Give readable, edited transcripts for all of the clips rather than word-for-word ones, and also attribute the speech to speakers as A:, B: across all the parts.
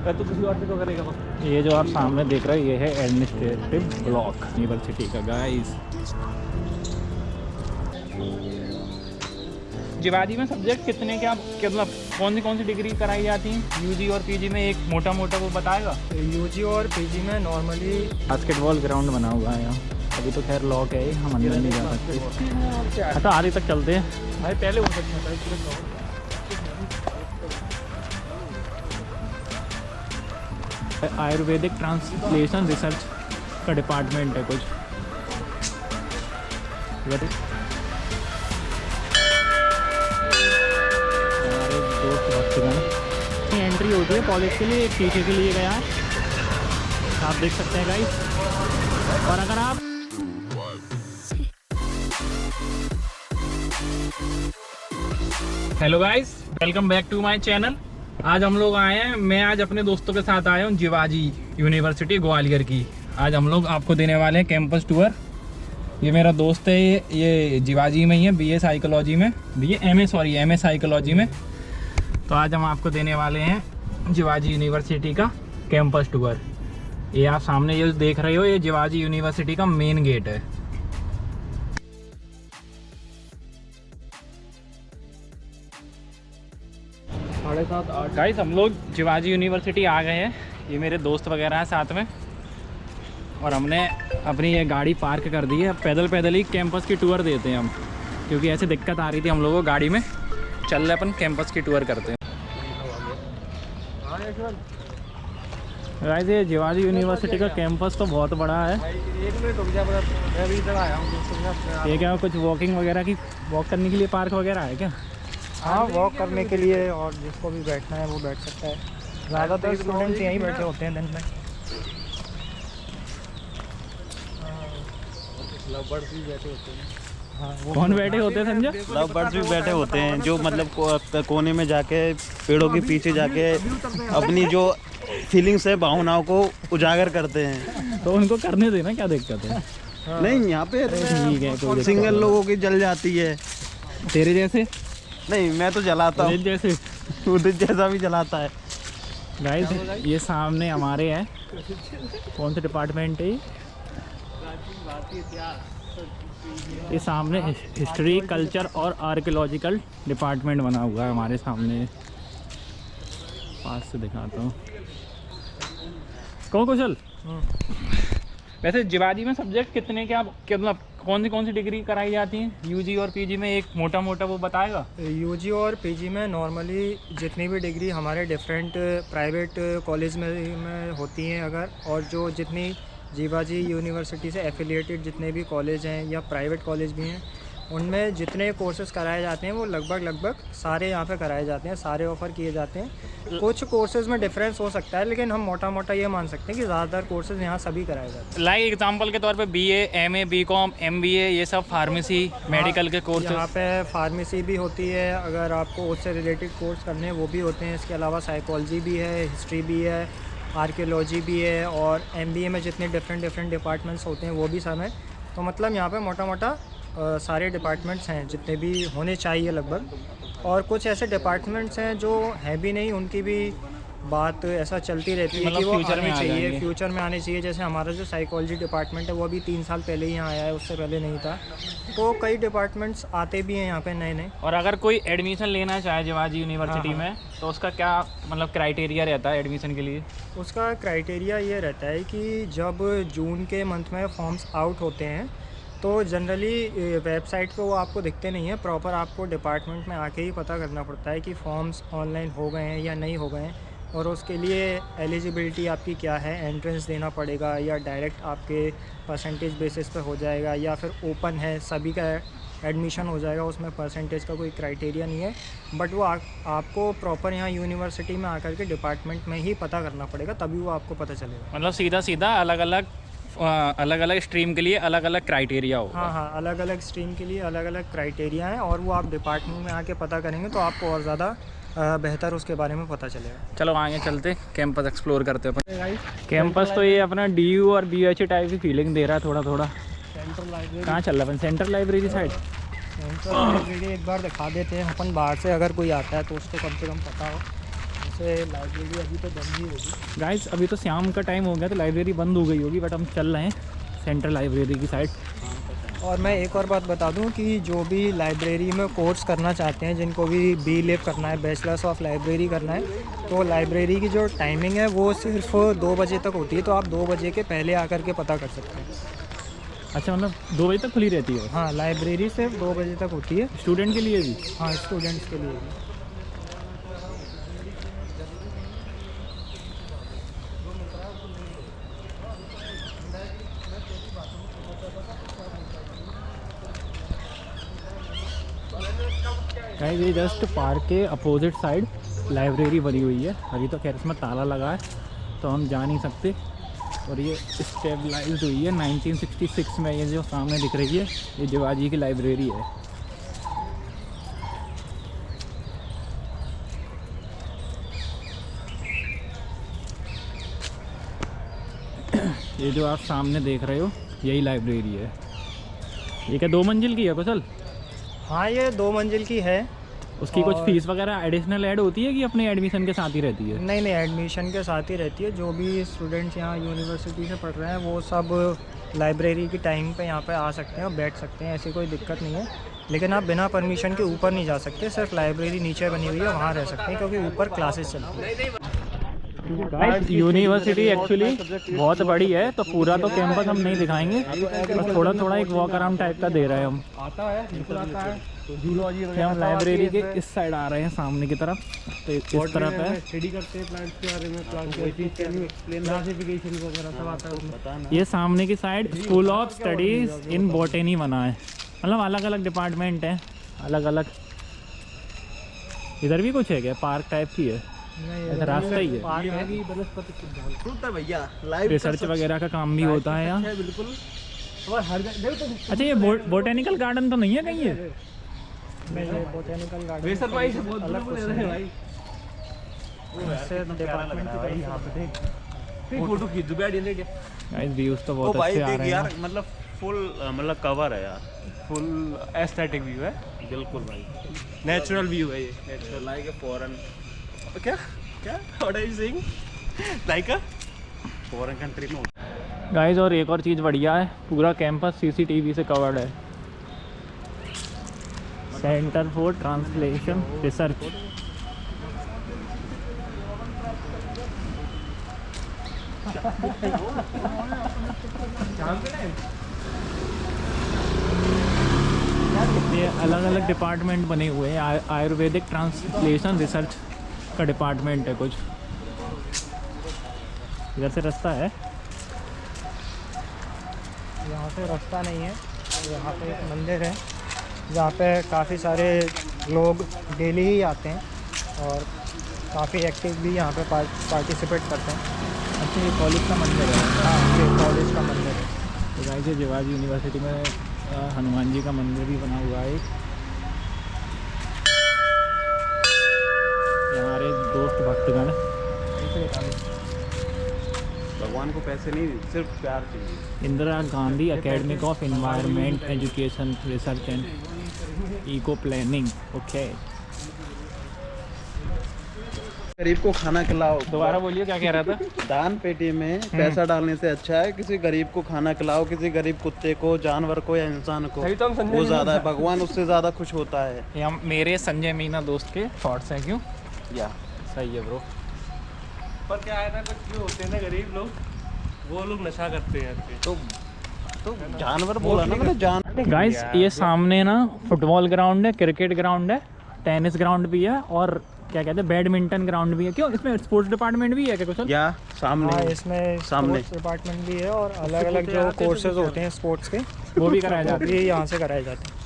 A: तो किसी और से तो करेगा बस।
B: ये जो आप सामने देख रहे हैं ये है एडमिनिस्ट्रेटिव ब्लॉक यूनिवर्सिटी का गाइस। शिवाजी में सब्जेक्ट कितने क्या मतलब कौन सी डिग्री कराई जाती हैं यूजी और पीजी में? एक मोटा वो बताएगा।
C: यूजी और पीजी में नॉर्मली
B: बास्केटबॉल ग्राउंड बना हुआ है यहाँ। अभी तो खैर लॉक है, हम अंदर नहीं जा सकते। अच्छा आगे तक चलते हैं
A: भाई, पहले हो सकता है।
B: आयुर्वेदिक ट्रांसलेशन रिसर्च का डिपार्टमेंट है कुछ। हमारे दोस्त भक्तगण एंट्री होती है कॉलेज के लिए, एक टीचर के लिए गया है, आप देख सकते हैं गाइस। और अगर आप hello guys, welcome back to my channel. आज हम लोग आए हैं, मैं आज अपने दोस्तों के साथ आया हूँ जिवाजी यूनिवर्सिटी ग्वालियर की। आज हम लोग आपको देने वाले हैं कैंपस टूर। ये मेरा दोस्त है, ये जिवाजी में ही है, बीए साइकोलॉजी में, एमए साइकोलॉजी में। तो आज हम आपको देने वाले हैं जिवाजी यूनिवर्सिटी का कैंपस टूर। ये आप सामने ये देख रहे हो, ये जिवाजी यूनिवर्सिटी का मेन गेट है। गाइस हम लोग जिवाजी यूनिवर्सिटी आ गए हैं। ये मेरे दोस्त वगैरह हैं साथ में, और हमने अपनी ये गाड़ी पार्क कर दी है। पैदल ही कैंपस की टूर देते हैं हम, क्योंकि ऐसे दिक्कत आ रही थी हम लोगों को गाड़ी में। चल रहे अपन कैंपस की टूर करते हैं। गाइस ये जिवाजी यूनिवर्सिटी का कैंपस तो बहुत बड़ा है।
A: एक मिनट रुक जा, मैं भी इधर आया हूँ।
B: ये क्या कुछ वॉकिंग वगैरह की, वॉक करने के लिए पार्क वगैरह है क्या?
C: हाँ, वॉक करने के लिए, और जिसको भी बैठना है वो बैठ सकता है। ज़्यादातर स्टूडेंट्स यहीं बैठे होते हैं दिन में।
A: लव बर्ड्स भी बैठे होते हैं।
C: हाँ,
B: कौन बैठे होते हैं संजय?
D: लव बर्ड्स भी बैठे होते हैं, जो मतलब कोने में जाके, पेड़ों के पीछे जाके अपनी जो फीलिंग्स है, भावनाओं को उजागर करते हैं।
B: तो उनको करने देना, क्या दिक्कत है?
D: नहीं, यहाँ पे
B: ठीक है, कोई
D: सिंगल लोगों की जल जाती है।
B: तेरे जैसे
D: नहीं, मैं तो जलाता हूँ,
B: जैसे
D: उदित जैसा भी जलाता है।
B: गाइस ये सामने हमारे है, कौन सा डिपार्टमेंट है ये सामने हिस्ट्री, कल्चर और आर्कियोलॉजिकल डिपार्टमेंट बना हुआ है हमारे सामने। पास से दिखाता हूँ। कौन कुशल, वैसे जिवाजी में सब्जेक्ट कितने क्या मतलब कौन सी डिग्री कराई जाती हैं यूजी और पीजी में? एक मोटा वो बताएगा।
C: यूजी और पीजी में नॉर्मली जितनी भी डिग्री हमारे डिफरेंट प्राइवेट कॉलेज में होती हैं अगर, और जो जितनी जिवाजी यूनिवर्सिटी से एफिलिएटेड जितने भी कॉलेज हैं या प्राइवेट कॉलेज भी हैं, उनमें जितने कोर्सेज़ कराए जाते हैं वो लगभग सारे यहाँ पे कराए जाते हैं, सारे ऑफ़र किए जाते हैं। कुछ कोर्सेज़ में डिफरेंस हो सकता है, लेकिन हम मोटा ये मान सकते हैं कि ज़्यादातर कोर्सेज़ यहाँ सभी कराए जाते हैं।
B: लाइक एग्जांपल के तौर पे बीए, एमए, बीकॉम, एमबीए, ये सब फार्मेसी, मेडिकल के कोर्सेज।
C: यहाँ पे फार्मेसी भी होती है, अगर आपको उससे रिलेटेड कोर्स करने हैं वो भी होते हैं। इसके अलावा साइकोलॉजी भी है, हिस्ट्री भी है, आर्कियोलॉजी भी है, और एमबीए में जितने डिफरेंट डिपार्टमेंट्स होते हैं वो भी सब हैं। तो मतलब यहाँ पे मोटा सारे डिपार्टमेंट्स हैं जितने भी होने चाहिए लगभग। और कुछ ऐसे डिपार्टमेंट्स हैं जो हैं भी नहीं, उनकी भी बात ऐसा चलती रहती है कि वो
B: फ्यूचर में
C: फ्यूचर में आने चाहिए। जैसे हमारा जो साइकोलॉजी डिपार्टमेंट है वो अभी 3 साल पहले ही यहाँ आया है, उससे पहले नहीं था। तो कई डिपार्टमेंट्स आते भी हैं यहाँ पे नए।
B: और अगर कोई एडमिशन लेना चाहे जिवाजी यूनिवर्सिटी में, तो उसका क्या मतलब क्राइटेरिया रहता है एडमिशन के लिए?
C: उसका क्राइटेरिया ये रहता है कि जब जून के मंथ में फॉर्म्स आउट होते हैं तो जनरली वेबसाइट पे वो आपको दिखते नहीं हैं, प्रॉपर आपको डिपार्टमेंट में आके ही पता करना पड़ता है कि फॉर्म्स ऑनलाइन हो गए हैं या नहीं हो गए हैं, और उसके लिए एलिजिबिलिटी आपकी क्या है, एंट्रेंस देना पड़ेगा या डायरेक्ट आपके परसेंटेज बेसिस पे हो जाएगा, या फिर ओपन है सभी का एडमिशन हो जाएगा, उसमें परसेंटेज का कोई क्राइटेरिया नहीं है। बट वो आपको प्रॉपर यहाँ यूनिवर्सिटी में आकर के डिपार्टमेंट में ही पता करना पड़ेगा, तभी वो आपको पता चलेगा।
B: मतलब सीधा अलग अलग स्ट्रीम के लिए अलग अलग क्राइटेरिया होगा।
C: हाँ, अलग अलग स्ट्रीम के लिए अलग अलग क्राइटेरिया हैं, और वो आप डिपार्टमेंट में आके पता करेंगे तो आपको और ज़्यादा बेहतर उसके बारे में पता चलेगा।
B: चलो आगे चलते, कैंपस एक्सप्लोर करते हैं। कैंपस तो ये अपना डीयू और बीएचयू टाइप की फीलिंग दे रहा है थोड़ा।
C: सेंट्रल लाइब्रेरी
B: कहाँ चल रहा है? Central library side.
C: Central library एक बार दिखा देते हैं अपन, बाहर से अगर कोई आता है तो उसको कम से कम पता हो। से लाइब्रेरी अभी तो बंद ही होगी।
B: गाइस अभी तो शाम का टाइम हो गया तो लाइब्रेरी बंद हो गई होगी, बट हम चल रहे हैं सेंट्रल लाइब्रेरी की साइड।
C: और मैं एक और बात बता दूं कि जो भी लाइब्रेरी में कोर्स करना चाहते हैं, जिनको भी BLib करना है, बैचलर्स ऑफ लाइब्रेरी करना है, तो लाइब्रेरी की जो टाइमिंग है वो सिर्फ 2 बजे तक होती है। तो आप 2 बजे के पहले आकर के पता कर सकते हैं।
B: अच्छा, मतलब 2 बजे तक खुली रहती है?
C: हाँ, लाइब्रेरी सिर्फ 2 बजे तक होती है।
B: स्टूडेंट के लिए भी?
C: हाँ, स्टूडेंट्स के लिए भी।
B: गाइस ये जस्ट पार्क के अपोजिट साइड लाइब्रेरी बनी हुई है। अभी तो खैर इसमें ताला लगा है तो हम जा नहीं सकते। और ये स्टेबलाइज्ड हुई है 1966 में। ये जो सामने दिख रही है ये जिवाजी की लाइब्रेरी है। ये जो आप सामने देख रहे हो यही लाइब्रेरी है। ये क्या 2 मंजिल की है कुशल?
C: हाँ, ये 2 मंजिल की है।
B: उसकी कुछ फीस वगैरह एडिशनल ऐड होती है कि अपने एडमिशन के साथ ही रहती है?
C: नहीं नहीं, एडमिशन के साथ ही रहती है। जो भी स्टूडेंट्स यहाँ यूनिवर्सिटी से पढ़ रहे हैं वो सब लाइब्रेरी की टाइम पे यहाँ पे आ सकते हैं और बैठ सकते हैं, ऐसी कोई दिक्कत नहीं है। लेकिन आप बिना परमिशन के ऊपर नहीं जा सकते। सिर्फ लाइब्रेरी नीचे बनी हुई है, वहाँ रह सकते हैं क्योंकि ऊपर क्लासेस चलती है।
B: यूनिवर्सिटी एक्चुअली बहुत बड़ी है तो पूरा तो कैंपस हम नहीं दिखाएंगे, बस थोड़ा थोड़ा एक वॉक अराउंड टाइप का दे रहे हैं हम।
A: आता है, बिल्कुल आता है। जूलॉजी
B: फिर हम लाइब्रेरी के इस साइड आ रहे हैं सामने की तरफ। तो इस तरफ है,
A: स्टडी करते हैं प्लांट्स के बारे में, प्लांट क्लासिफिकेशन वगैरह सब आता है उसमें।
B: ये सामने की side school of studies in botany बना है। मतलब अलग अलग डिपार्टमेंट हैं, अलग अलग। इधर भी कुछ है क्या? पार्क टाइप की है? अच्छा, रास्ता ही है।
D: भैया
B: रिसर्च वगैरह का काम भी होता है यहाँ।
A: बिल्कुल।
B: अच्छा, ये बोटेनिकल गार्डन तो नहीं है कहीं? ये
C: बोटेनिकल गार्डन
A: वेसर भाई से बहुत
C: अलग
A: दूर
C: कुछ
A: ले रहे हैं
C: नहीं।
A: भाई।
C: से डिपार्टमेंट की तरफ यहाँ पे देख।
A: फोटो खींच दो बैठ इंडिया।
B: गाइस व्यूज तो बहुत अच्छे आ रहे हैं
D: यार, मतलब फुल मतलब कवर है यार,
A: फुल एस्थेटिक व्यू है,
D: बिल्कुल भाई।
A: नेचुरल व्यू है ये।
D: नेचुरल लाइक ए फॉरेन,
A: क्या क्या what are you saying? Like a
D: foreign country में।
B: गाइस। और एक और चीज़ बढ़िया है, पूरा कैंपस CCTV से कवर्ड है। Centre for translation research. ये अलग अलग डिपार्टमेंट बने हुए हैं। आयुर्वेदिक ट्रांसलेशन रिसर्च का डिपार्टमेंट है कुछ। इधर से रास्ता है?
C: यहाँ से रास्ता नहीं है। यहाँ पे एक मंदिर है जहाँ पे काफ़ी सारे लोग डेली ही आते हैं और काफ़ी एक्टिव भी यहाँ पे पार्टिसिपेट करते हैं।
B: अच्छा, ये कॉलेज का मंदिर है?
C: हाँ, ये कॉलेज का मंदिर है।
B: तो गाइस ये जिवाजी यूनिवर्सिटी में हनुमान जी का मंदिर भी बना हुआ है। ये हमारे दोस्त भक्तगण।
D: भगवान को पैसे नहीं, सिर्फ प्यार चाहिए।
B: Indira Gandhi academic of environment education research and eco planning. Okay,
D: गरीब को खाना खिलाओ।
B: दोबारा बोलिए, क्या कह रहा था?
D: दान पेटी में पैसा डालने से अच्छा है किसी गरीब को खाना खिलाओ, किसी गरीब कुत्ते को, जानवर को या इंसान को,
A: अभी तो हम संजय
D: वो ज़्यादा है। भगवान उससे ज़्यादा खुश होता है।
B: ये हम मेरे संजय मीना दोस्त के थॉट्स हैं। क्यों?
D: या
B: सही है ब्रो।
A: पर क्या है ना, कुछ जो होते हैं ना गरीब लोग, वो लोग नशा करते हैं।
D: तो जानवर बोला ना मैंने, जान।
B: गाइस ये सामने ना फुटबॉल ग्राउंड है, क्रिकेट ग्राउंड है, टेनिस ग्राउंड भी है और क्या कहते हैं बैडमिंटन ग्राउंड भी है। क्यों, इसमें स्पोर्ट्स डिपार्टमेंट भी है क्या कुछ?
D: या सामने।
C: हाँ, इसमें
D: सामने
C: स्पोर्ट्स डिपार्टमेंट भी है और अलग अलग जो कोर्सेज होते हैं स्पोर्ट्स के
B: वो भी कराए जाते हैं।
C: भी यहाँ से कराए जाते हैं।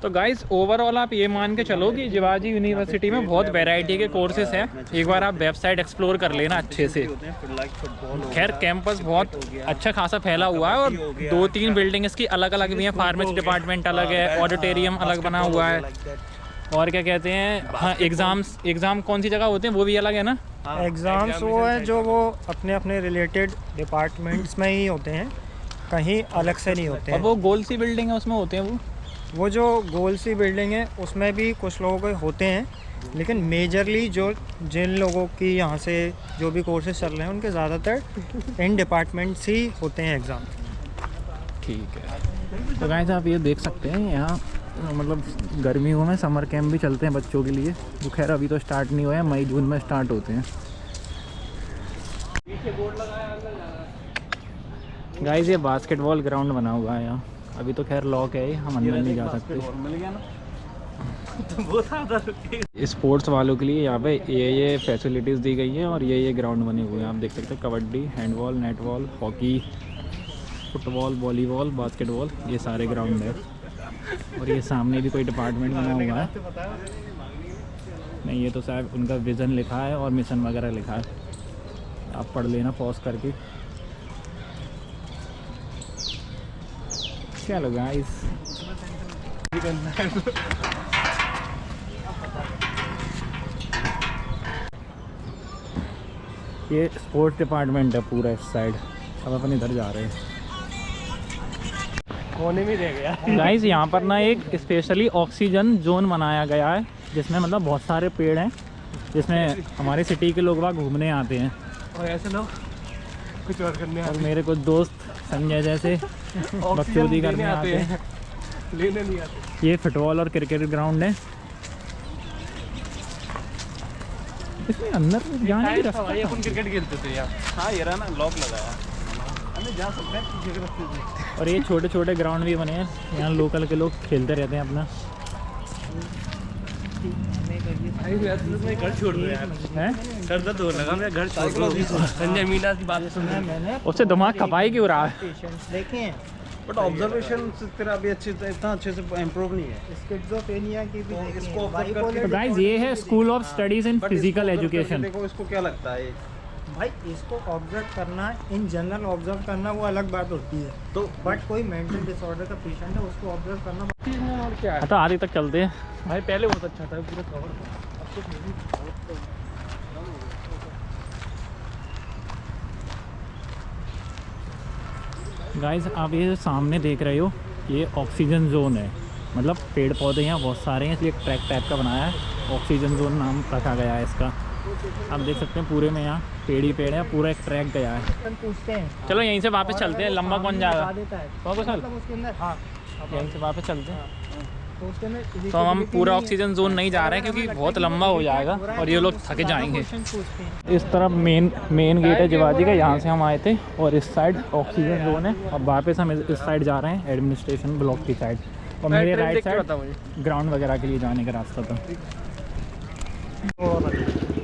B: तो गाइस ओवरऑल आप ये मान के चलो कि जिवाजी यूनिवर्सिटी में बहुत वैरायटी के कोर्सेज हैं। एक बार आप वेबसाइट एक्सप्लोर कर लेना अच्छे से। खैर कैंपस बहुत अच्छा खासा फैला हुआ है और 2-3 बिल्डिंग इसकी अलग अलग भी हैं। फार्मेसी डिपार्टमेंट अलग है, ऑडिटोरियम अलग बना हुआ है और क्या कहते हैं, हाँ एग्ज़ाम कौन सी जगह होते हैं वो भी अलग है ना?
C: एग्ज़ाम्स वो है जो वो अपने अपने रिलेटेड डिपार्टमेंट्स में ही होते हैं, कहीं अलग से नहीं होते
B: और
C: हैं।
B: वो गोल सी बिल्डिंग है उसमें होते हैं वो?
C: वो जो गोल सी बिल्डिंग है उसमें भी कुछ लोगों के होते हैं, लेकिन मेजरली जो जिन लोगों की यहाँ से जो भी कोर्सेज चल रहे हैं उनके ज़्यादातर इन डिपार्टमेंट्स ही होते हैं एग्ज़ाम।
B: ठीक है, तो गाइस आप ये देख सकते हैं यहाँ मतलब गर्मियों में समर कैंप भी चलते हैं बच्चों के लिए, जो खैर अभी तो स्टार्ट नहीं हुए हैं, मई जून में स्टार्ट होते हैं। गाइस ये बास्केटबॉल ग्राउंड बना हुआ है यहाँ, अभी तो खैर लॉक है, हम अंदर नहीं जा सकते।
D: मिल गया ना
B: स्पोर्ट्स वालों के लिए यहाँ पे ये फैसिलिटीज़ दी गई हैं और ये ग्राउंड बने हुए हैं। आप देख सकते हैं kabaddi, handball, netball, hockey, football, volleyball, basketball, ये सारे ग्राउंड है। और ये सामने भी कोई डिपार्टमेंट बना हुआ है, नहीं ये तो शायद उनका विज़न लिखा है और मिशन वगैरह लिखा है, आप पढ़ लेना पॉज करके। चलो गाइस, ये स्पोर्ट्स डिपार्टमेंट है पूरा इस साइड। अब अपन इधर जा रहे हैं,
A: कोने में रह गया।
B: गाइस यहाँ पर ना एक स्पेशली ऑक्सीजन जोन बनाया गया है, जिसमें मतलब बहुत सारे पेड़ हैं, जिसमें हमारे सिटी के लोग वहाँ घूमने आते हैं
A: और ऐसे लोग कुछ और करने
B: और
A: आते
B: मेरे कुछ दोस्त संजय जैसे बकचोदी करने आते हैं।
A: लेने नहीं आते।
B: ये फुटबॉल और क्रिकेट ग्राउंड है, इसमें अंदर जाने की रास्ता
A: अपन क्रिकेट खेलते थे यार।
D: हाँ ये रहा ना लॉक लगाया, हमें जा सकते हैं पीछे के रास्ते से।
B: और ये छोटे छोटे ग्राउंड भी बने हैं, यहाँ लोकल के लोग खेलते रहते हैं अपना।
A: मैं घर छोड़ रहा यार,
B: हैं
A: सर दर्द होने लगा, मैं घर छोड़ रहा हूँ। संजय मीना की बात सुन रहा है
C: मैंने
B: उससे दिमाग खपाई क्यों रहा है?
C: पेशेंट्स देखे हैं,
D: बट ऑब्जर्वेशन तेरा अभी इतना अच्छे से इम्प्रूव नहीं है।
C: स्किज़ोफ्रेनिया की भी देखे
D: इसको
C: हैं,
D: observe करके-
C: bipolar
B: तो गाइस ये है school of studies in
D: But
B: physical
D: इसको observe करके
B: एजुकेशन।
D: देखो इसको क्या लगता है
C: भाई इसको ऑब्जर्व करना, इन जनरल ऑब्जर्व करना वो अलग बात होती है,
D: तो
C: बट कोई मेंटल डिसऑर्डर का पेशेंट है उसको ऑब्जर्व करना।
A: और क्या है
B: तो आगे तक चलते हैं।
A: भाई, पहले बहुत अच्छा था, पूरा कवर था। अब तो फिर भी
B: गाइस आप ये सामने देख रहे हो, ये ऑक्सीजन जोन है, मतलब पेड़ पौधे यहाँ बहुत सारे हैं, इसलिए एक ट्रैक टाइप का बनाया है, ऑक्सीजन जोन नाम रखा गया है इसका। आप देख सकते हैं पूरे में यहाँ पेड़ ही पेड़ है, पूरा एक ट्रैक गया है।
C: पूछते हैं
B: चलो यहीं से वापस चलते हैं, लंबा कौन जाएगा?
C: देता है
B: कौन को चल?
C: मतलब उसके अंदर, हाँ
B: यहीं से वापस चलते हैं।
C: तो उसके अंदर
B: तो हम पूरा ऑक्सीजन जोन नहीं जा रहे हैं क्योंकि बहुत लंबा हो जाएगा और ये लोग थके जाएंगे।
C: पूछते हैं।
B: इस तरफ मेन गेट है शिवाजी का, यहाँ से हम आए थे, और इस साइड ऑक्सीजन जोन है। और वापस हम इस साइड जा रहे हैं एडमिनिस्ट्रेशन ब्लॉक की साइड, और मेरे राइट साइड ग्राउंड वगैरह के लिए जाने का रास्ता था।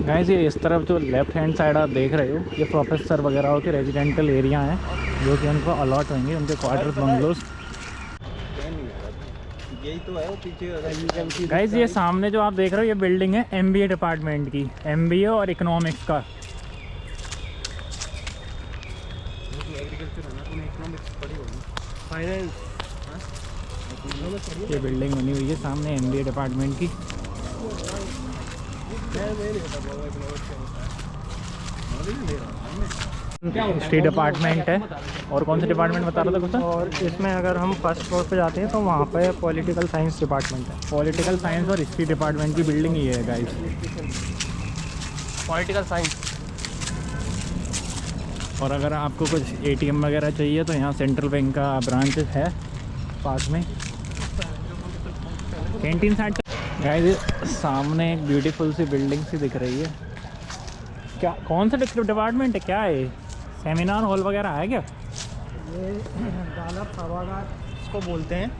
B: गाइस ये इस तरफ जो लेफ्ट हैंड साइड आप देख रहे हो, ये प्रोफेसर वगैरह के रेजिडेंटल एरिया हैं, जो कि उनको अलॉट होंगे, उनके क्वार्टर्स, बंगलोज।
D: यही तो है वो पीछे।
B: गाइस ये सामने जो आप देख रहे हो, ये बिल्डिंग है MBA डिपार्टमेंट की, MBA और इकोनॉमिक्स का।
A: फाइनेंस
B: ये बिल्डिंग बनी हुई है सामने MBA डिपार्टमेंट की। हिस्ट्री डिपार्टमेंट है, और कौन सा डिपार्टमेंट बता रहा था कुछ?
C: और इसमें अगर हम फर्स्ट फ्लोर पे जाते हैं तो वहाँ पे पॉलिटिकल साइंस डिपार्टमेंट है।
B: पॉलिटिकल साइंस और हिस्ट्री डिपार्टमेंट की बिल्डिंग ही है गाइस।
A: Political science.
B: और अगर आपको कुछ ATM वगैरह चाहिए तो यहाँ सेंट्रल बैंक का ब्रांच है पास में। कैंटीन साइड गाइस सामने एक ब्यूटीफुल सी बिल्डिंग सी दिख रही है। क्या कौन सा डिपार्टमेंट है, क्या है? सेमिनार हॉल वगैरह है क्या?
C: ये दालत सभागार इसको बोलते हैं,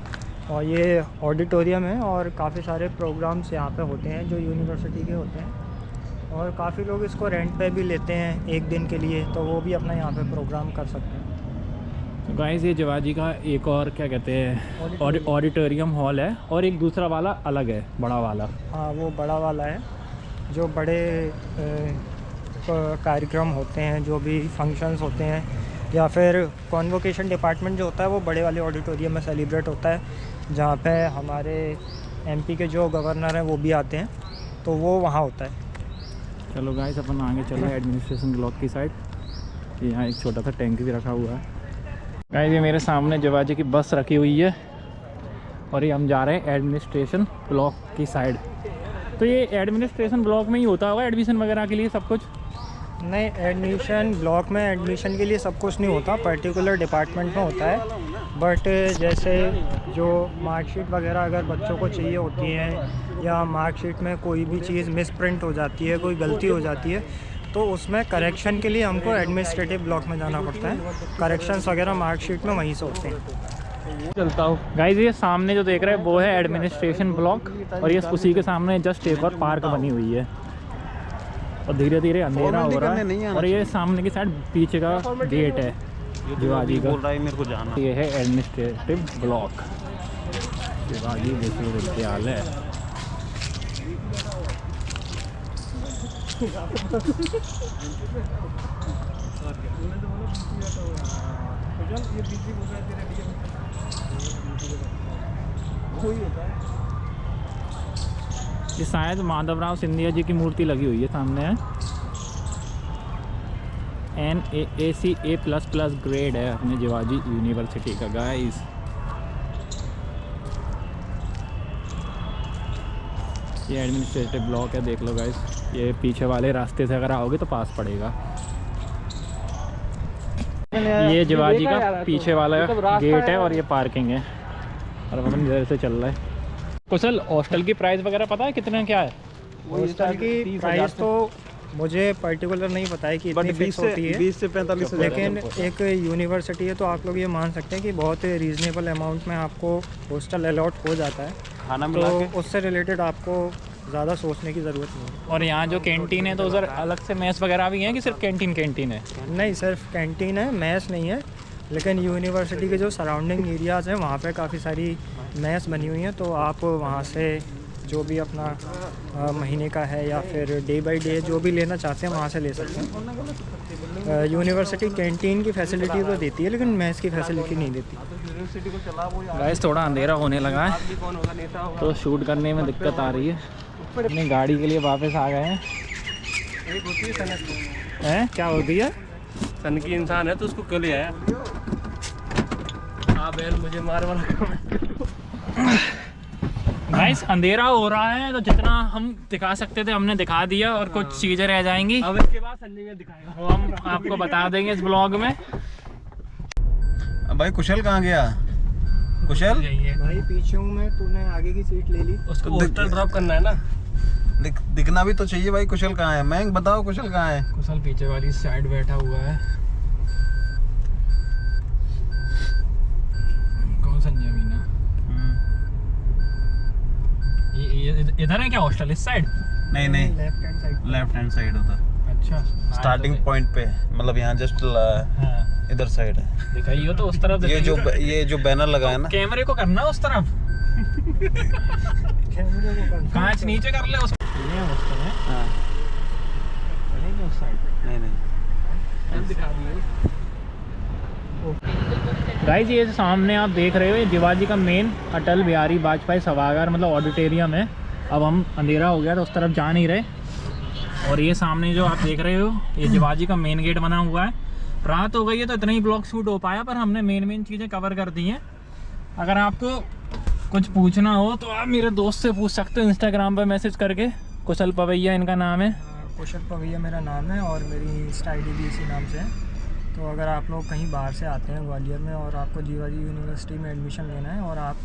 C: और ये ऑडिटोरियम है, और काफ़ी सारे प्रोग्राम्स यहाँ पे होते हैं जो यूनिवर्सिटी के होते हैं, और काफ़ी लोग इसको रेंट पे भी लेते हैं एक दिन के लिए, तो वो भी अपना यहाँ पे प्रोग्राम कर सकते हैं।
B: तो गाइस ये शिवाजी का एक और क्या कहते हैं ऑडिटोरियम हॉल है, और एक दूसरा वाला अलग है, बड़ा वाला।
C: हाँ वो बड़ा वाला है, जो बड़े कार्यक्रम होते हैं, जो भी फंक्शंस होते हैं, या फिर कॉन्वोकेशन डिपार्टमेंट जो होता है वो बड़े वाले ऑडिटोरियम में सेलिब्रेट होता है, जहाँ पे हमारे MP के जो गवर्नर हैं वो भी आते हैं, तो वो वहाँ होता है।
B: चलो गाइस अपन आगे चल रहे हैं एडमिनिस्ट्रेशन ब्लॉक की साइड। यहाँ एक छोटा सा टैंक भी रखा हुआ है। गाइस ये मेरे सामने शिवाजी की बस रखी हुई है, और ये हम जा रहे हैं एडमिनिस्ट्रेशन ब्लॉक की साइड। तो ये एडमिनिस्ट्रेशन ब्लॉक में ही होता होगा एडमिशन वगैरह के लिए सब कुछ?
C: नहीं, एडमिशन ब्लॉक में एडमिशन के लिए सब कुछ नहीं होता, पर्टिकुलर डिपार्टमेंट में होता है। बट जैसे जो मार्कशीट वगैरह अगर बच्चों को चाहिए होती है या मार्कशीट में कोई भी चीज़ मिस प्रिंट हो जाती है, कोई गलती हो जाती है, तो उसमें करेक्शन के लिए हमको एडमिनिस्ट्रेटिव ब्लॉक में जाना पड़ता है। करेक्शंस वगैरह मार्कशीट में वहीं से होते हैं।
B: चलता हूँ गाइस, ये सामने जो देख रहे हैं वो है एडमिनिस्ट्रेशन ब्लॉक, और ये उसी के सामने जस्ट एक और पार्क बनी हुई है। और धीरे धीरे अंधेरा हो रहा है, और ये सामने की साइड पीछे का गेट है शिवाजी का।
D: बोल रहा है मेरे को जाना।
B: ये है एडमिनिस्ट्रेटिव ब्लॉक शिवाजी विश्वविद्यालय। ये शायद माधवराव सिंधिया जी की मूर्ति लगी हुई है सामने है। NAAC++ ग्रेड है अपने शिवाजी यूनिवर्सिटी का गाइस। ये एडमिनिस्ट्रेटिव ब्लॉक है, देख लो गाइस। ये पीछे वाले रास्ते से अगर आओगे तो पास पड़ेगा। ये शिवाजी का पीछे वाला गेट है और ये पार्किंग है, और अपन इधर से चल रहा है। कुशल, हॉस्टल की प्राइस वगैरह पता है कितना क्या है?
C: हॉस्टल की प्राइस तो मुझे पर्टिकुलर नहीं पता है कि इतनी फिक्स होती है,
D: 20 से 45,
C: लेकिन एक यूनिवर्सिटी है तो आप लोग ये मान सकते हैं कि बहुत रीज़नेबल अमाउंट में आपको हॉस्टल अलॉट हो जाता है।
D: खाना मिला के
C: तो उससे रिलेटेड आपको ज़्यादा सोचने की ज़रूरत नहीं है।
B: और यहाँ जो कैंटीन है तो उधर अलग से मेस वगैरह भी है कि सिर्फ कैंटीन है?
C: नहीं, सिर्फ कैंटीन है, मैस नहीं है। लेकिन यूनिवर्सिटी के जो सराउंडिंग एरियाज़ हैं वहाँ पे काफ़ी सारी मैस बनी हुई हैं, तो आप वहाँ से जो भी अपना महीने का है या फिर डे बाय डे जो भी लेना चाहते हैं वहाँ से ले सकते हैं। यूनिवर्सिटी कैंटीन की फैसिलिटी तो देती है, लेकिन मैस की फैसिलिटी नहीं देती।
B: गाइस, थोड़ा अंधेरा होने लगा है तो शूट करने में दिक्कत आ रही है। अपनी गाड़ी के लिए वापस आ गए हैं। हैं क्या होती है?
A: सन की इंसान है तो उसको क्यों ले आया? हाँ बैल, मुझे मार वाला।
B: गाइस, अंधेरा हो रहा है तो जितना हम दिखा सकते थे हमने दिखा दिया, और कुछ चीज़ें रह जाएंगी
A: अब इसके बाद संजय में दिखाएगा,
B: वो हम आपको बता देंगे इस ब्लॉग में।
D: भाई कुशल कहाँ गया? कुशल
C: भाई पीछे हूँ मैं, तूने आगे की सीट ले ली।
A: उसको हॉस्टल ड्रॉप करना है ना।
D: दिखना भी तो चाहिए भाई। कुशल कहाँ है? मैं बताओ कुशल कहाँ है?
B: कुशल पीछे वाली साइड बैठा हुआ है। कौन संजय मीना? ये इधर है क्या हॉस्टल? इस साइड?
D: नहीं नहीं,
C: लेफ्ट हैंड साइड
D: उधर।
B: अच्छा,
D: स्टार्टिंग पॉइंट पे, मतलब यहाँ जस्ट
B: हाँ,
D: इधर साइड है।
B: दिखाइए तो उस तरफ।
D: ये जो बैनर लगा है ना,
B: कैमरे को करना उस तरफ। कांच नीचे कर ले उस। ये हॉस्टल है।
D: हाँ।
B: नहीं उस साइड।
D: नहीं नहीं,
A: दिखा दिए।
B: गाइस, ये सामने आप देख रहे हो ये शिवाजी का मेन अटल बिहारी वाजपेयी सभागार मतलब ऑडिटोरियम है। अब हम अंधेरा हो गया तो उस तरफ जा नहीं रहे। और ये सामने जो आप देख रहे हो ये शिवाजी का मेन गेट बना हुआ है। रात हो गई है तो इतना ही ब्लॉग शूट हो पाया, पर हमने मेन चीज़ें कवर कर दी हैं। अगर आपको कुछ पूछना हो तो आप मेरे दोस्त से पूछ सकते हो इंस्टाग्राम पर मैसेज करके। कुशल पवैया इनका नाम है।
C: कुशल पवैया मेरा नाम है और मेरी इंस्टा ID भी इसी नाम से है। तो अगर आप लोग कहीं बाहर से आते हैं ग्वालियर में और आपको शिवाजी यूनिवर्सिटी में एडमिशन लेना है, और आप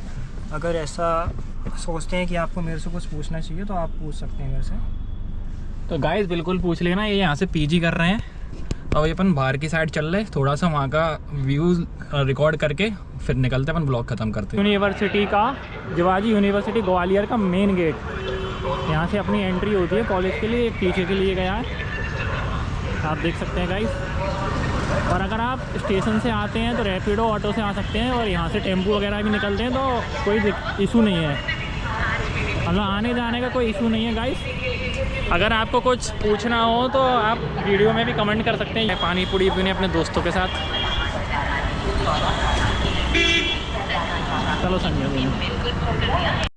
C: अगर ऐसा सोचते हैं कि आपको मेरे से कुछ पूछना चाहिए तो आप पूछ सकते हैं मेरे से।
B: तो गाइस बिल्कुल पूछ लेना। ये यहाँ से PG कर रहे हैं और अपन बाहर की साइड चल रहे, थोड़ा सा वहाँ का व्यू रिकॉर्ड करके फिर निकलते अपन ब्लॉग ख़त्म करते हैं। यूनिवर्सिटी का, शिवाजी यूनिवर्सिटी ग्वालियर का मेन गेट, यहाँ से अपनी एंट्री होती है कॉलेज के लिए। पीछे के लिए गया है, आप देख सकते हैं गाइस। और अगर आप स्टेशन से आते हैं तो रैपिडो ऑटो से आ सकते हैं, और यहाँ से टेम्पो वगैरह भी निकलते हैं तो कोई इशू नहीं है, मतलब आने जाने का कोई इशू नहीं है गाइस। अगर आपको कुछ पूछना हो तो आप वीडियो में भी कमेंट कर सकते हैं। पानी पूरी पीने अपने दोस्तों के साथ। चलो संजय।